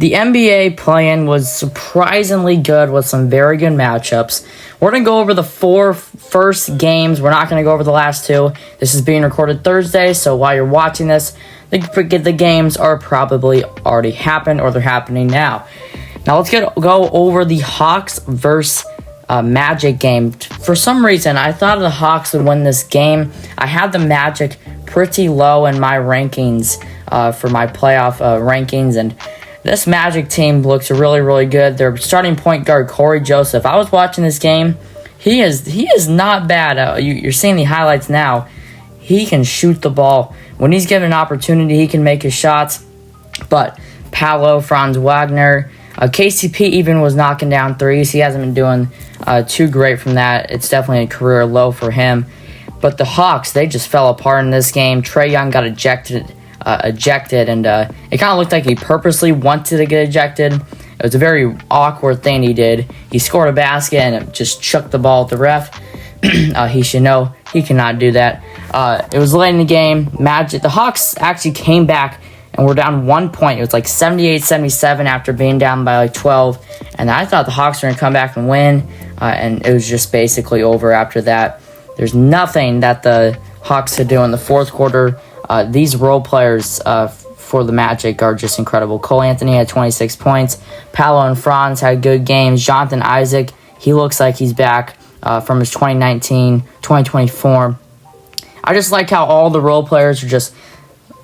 The NBA play-in was surprisingly good with some very good matchups. We're going to go over the 4 first games. We're not going to go over the last 2. This is being recorded Thursday, so while you're watching this, the games are probably already happened or they're happening now. Now let's go over the Hawks versus Magic game. For some reason, I thought the Hawks would win this game. I had the Magic pretty low in my rankings for my playoff rankings, and this Magic team looks really, really good. Their starting point guard, Corey Joseph. I was watching this game. He is not bad. You're seeing the highlights now. He can shoot the ball. When he's given an opportunity, he can make his shots. But Paolo, Franz Wagner, KCP even was knocking down threes. He hasn't been doing too great from that. It's definitely a career low for him. But the Hawks, they just fell apart in this game. Trae Young got ejected, and it kind of looked like he purposely wanted to get ejected. It was a very awkward thing he did. He scored a basket and just chucked the ball at the ref. He should know he cannot do that. It was late in the game. The Hawks actually came back and were down 1 point. It was like 78-77 after being down by like 12. And I thought the Hawks were going to come back and win. And it was just basically over after that. There's nothing that the Hawks could do in the fourth quarter. These role players for the Magic are just incredible. Cole Anthony had 26 points. Paolo and Franz had good games. Jonathan Isaac, he looks like he's back from his 2019-2020 form. I just like how all the role players are just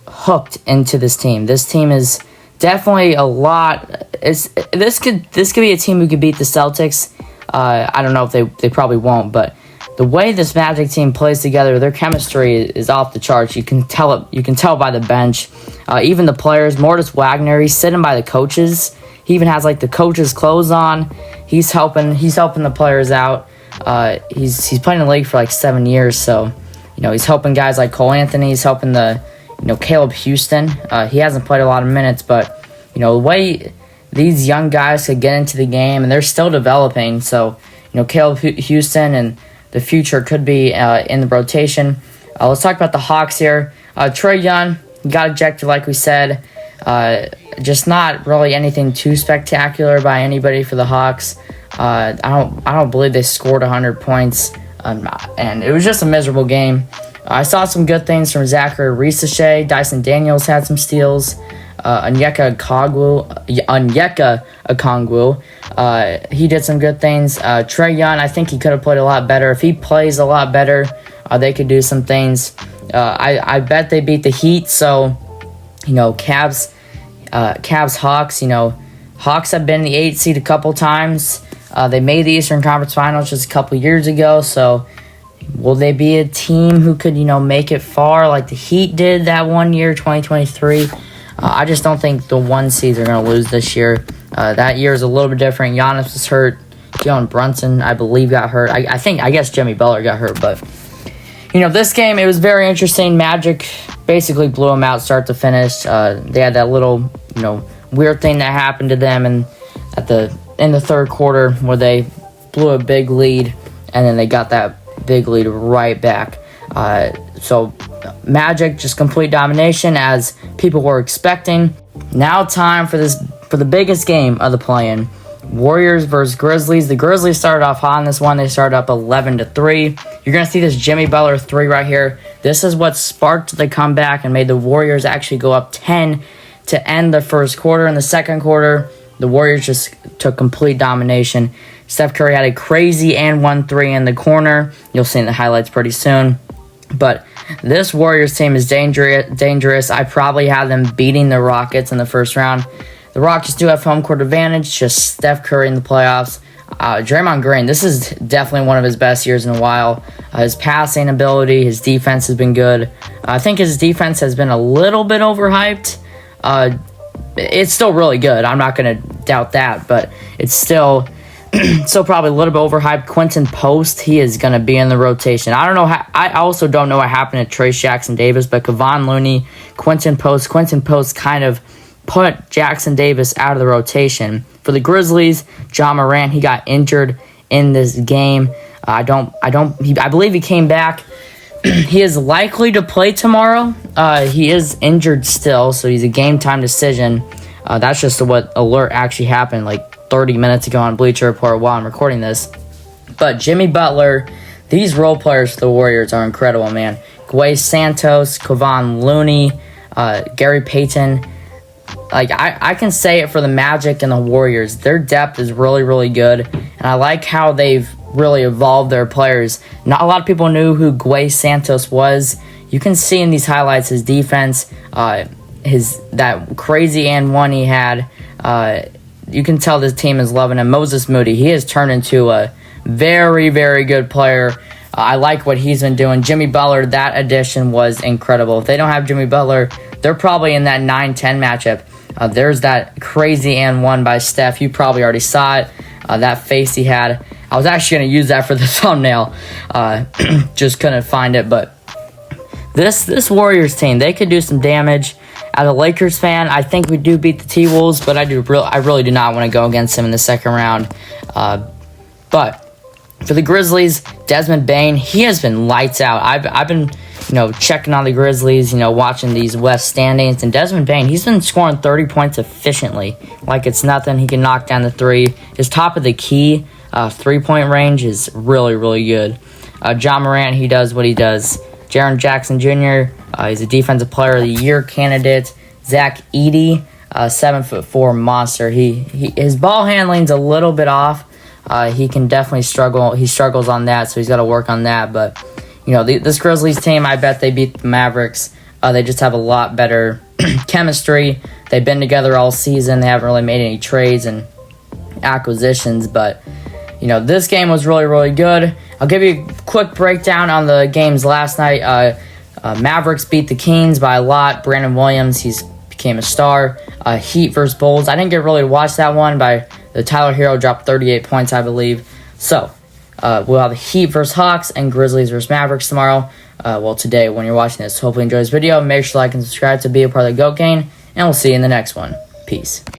hooked into this team. This team is definitely a lot. This could be a team who could beat the Celtics. I don't know if they probably won't, but the way this Magic team plays together, their chemistry is off the charts. You can tell it. You can tell by the bench. Even the players. Mortis Wagner, he's sitting by the coaches. He even has like the coaches' clothes on. He's helping the players out. He's playing in the league for like 7 years, so he's helping guys like Cole Anthony. He's helping Caleb Houston. He hasn't played a lot of minutes, but the way these young guys could get into the game, and they're still developing. So Caleb Houston and the future could be in the rotation. Let's talk about the Hawks here. Trae Young got ejected, like we said. Just not really anything too spectacular by anybody for the Hawks. I don't believe they scored 100 points, and it was just a miserable game. I saw some good things from Zachary Risachet. Dyson Daniels had some steals. Onyeka Okongwu, he did some good things. Trae Young, I think he could have played a lot better. If he plays a lot better, they could do some things. I bet they beat the Heat. So, Cavs, Hawks. Hawks have been the 8th seed a couple times. They made the Eastern Conference Finals just a couple years ago. So, will they be a team who could, make it far like the Heat did that one year, 2023? I just don't think the 1 seeds are going to lose this year. That year is a little bit different. Giannis was hurt. Jalen Brunson, I believe, got hurt. I guess Jimmy Butler got hurt. But, this game, it was very interesting. Magic basically blew them out start to finish. They had that little, weird thing that happened to them in the third quarter where they blew a big lead, and then they got that big lead right back. So Magic just complete domination as people were expecting. Now time for the biggest game of the play-in. Warriors versus Grizzlies. The Grizzlies started off hot in this one. They started up 11-3. You're going to see this Jimmy Butler 3 right here. This is what sparked the comeback and made the Warriors actually go up 10 to end the first quarter. In the second quarter, the Warriors just took complete domination. Steph Curry had a crazy and 1-3 in the corner. You'll see in the highlights pretty soon. But this Warriors team is dangerous. I probably have them beating the Rockets in the first round. The Rockets do have home court advantage, just Steph Curry in the playoffs. Draymond Green, this is definitely one of his best years in a while. His passing ability, his defense has been good. I think his defense has been a little bit overhyped. It's still really good. I'm not going to doubt that, but it's still probably a little bit overhyped. Quentin Post, he is going to be in the rotation. I also don't know what happened to Trace Jackson Davis, but Kevon Looney, Quentin Post kind of put Jackson Davis out of the rotation. For the Grizzlies, Ja Morant, he got injured in this game. I believe he came back. He is likely to play tomorrow. He is injured still, so he's a game time decision. That's just what alert actually happened like 30 minutes ago on Bleacher Report while I'm recording this. But Jimmy Butler, these role players for the Warriors are incredible, man. Gway Santos, Kevon Looney, Gary Payton. Like, I can say it for the Magic and the Warriors. Their depth is really, really good. And I like how they've really evolved their players. Not a lot of people knew who Gway Santos was. You can see in these highlights his defense, that crazy and one he had. You can tell this team is loving him. Moses Moody, he has turned into a very, very good player. I like what he's been doing. Jimmy Butler, that addition was incredible. If they don't have Jimmy Butler, they're probably in that 9-10 matchup. There's that crazy and one by Steph. You probably already saw it. That face he had. I was actually going to use that for the thumbnail. Just couldn't find it. But this Warriors team, they could do some damage. As a Lakers fan, I think we do beat the T-Wolves, but I really do not want to go against them in the second round. But for the Grizzlies, Desmond Bane, he has been lights out. I've been, checking on the Grizzlies, watching these West standings, and Desmond Bane, he's been scoring 30 points efficiently, like it's nothing. He can knock down the three. His top of the key 3-point range is really, really good. John Morant, he does what he does. Jaren Jackson Jr., he's a Defensive Player of the Year candidate. Zach Edey, 7'4" monster. His ball handling's a little bit off. He can definitely struggle. He struggles on that, so he's got to work on that. But, this Grizzlies team, I bet they beat the Mavericks. They just have a lot better chemistry. They've been together all season. They haven't really made any trades and acquisitions. But, this game was really, really good. I'll give you a quick breakdown on the games last night. Mavericks beat the Kings by a lot. Brandon Williams, he's became a star. Heat versus Bulls. I didn't get really to watch that one, but the Tyler Hero dropped 38 points, I believe. So, we'll have Heat versus Hawks and Grizzlies versus Mavericks tomorrow. Today when you're watching this. Hopefully you enjoy this video. Make sure to like and subscribe to be a part of the GOAT Gang, and we'll see you in the next one. Peace.